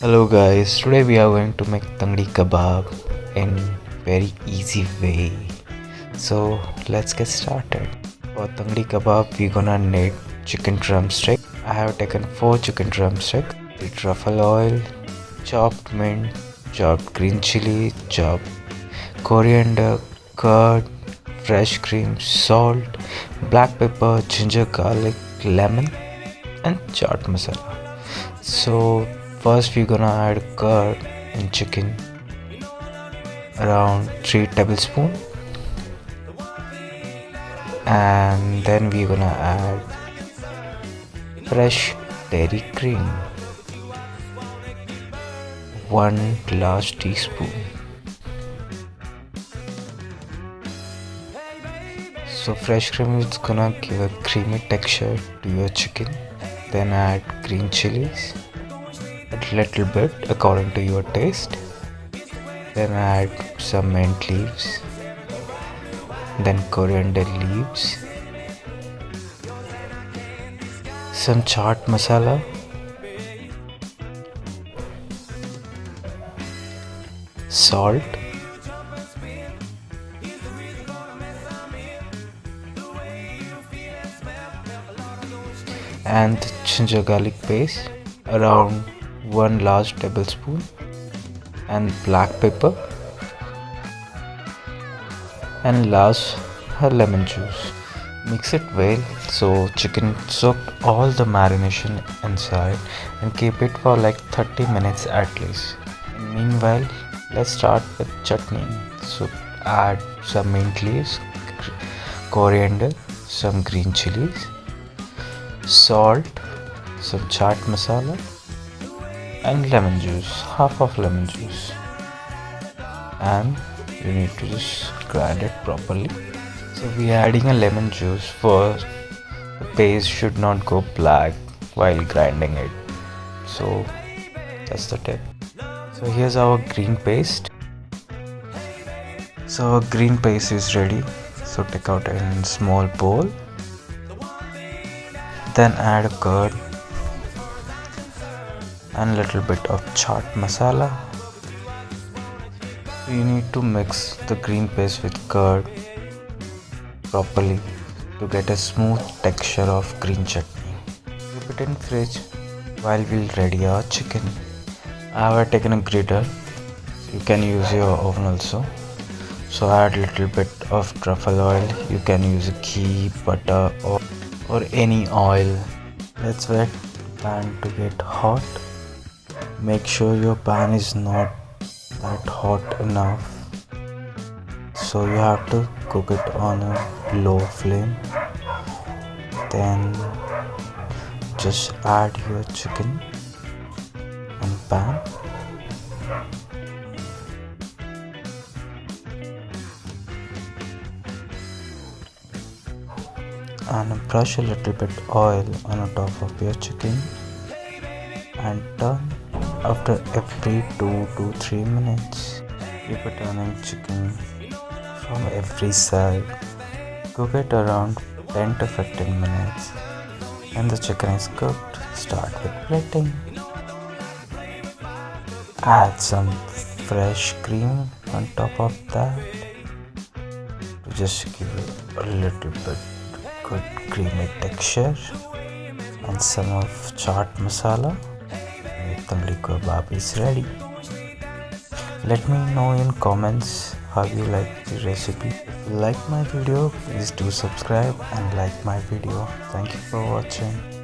Hello guys, today we are going to make tangadi kebab in very easy way. So let's get started. For tangadi kebab we're gonna need chicken drumstick. I have taken 4 chicken drumsticks with truffle oil, chopped mint, chopped green chili, chopped coriander, curd, fresh cream, salt, black pepper, ginger garlic, lemon and chaat masala. So first we're gonna add curd in chicken around 3 tablespoons, and then we're gonna add fresh dairy cream 1 large teaspoon. So fresh cream is gonna give a creamy texture to your chicken. Then add green chilies a little bit according to your taste. Then add some mint leaves, then coriander leaves, some chaat masala, salt, and the ginger garlic paste around 1 large tablespoon, and black pepper, and last her lemon juice. Mix it well so chicken soaked all the marination inside and keep it for like 30 minutes at least. And meanwhile, let's start with chutney. So add some mint leaves, coriander, some green chilies, salt, some chaat masala and lemon juice, half of lemon juice, and you need to just grind it properly. So we are adding a lemon juice first. The paste should not go black while grinding it. So that's the tip. So here's our green paste. So our green paste is ready. So take out in small bowl. Then add a curd and little bit of chaat masala. So you need to mix the green paste with curd properly to get a smooth texture of green chutney. Keep it in fridge while we'll ready our chicken. I have taken a griddle. You can use your oven also. So add little bit of truffle oil. You can use ghee, butter or any oil. Let's wait pan to get hot. Make sure your pan is not that hot enough. So you have to cook it on a low flame. Then just add your chicken and pan. And brush a little bit oil on the top of your chicken and turn after every 2 to 3 minutes. Keep turning chicken from every side. Cook it around 10 to 15 minutes. When the chicken is cooked, start with plating. Add some fresh cream on top of that to just give it a little bit good creamy texture, and some of chaat masala. Tangadi kebab is ready. Let me know in comments how you like the recipe. If you like my video, please do subscribe and like my video. Thank you for watching.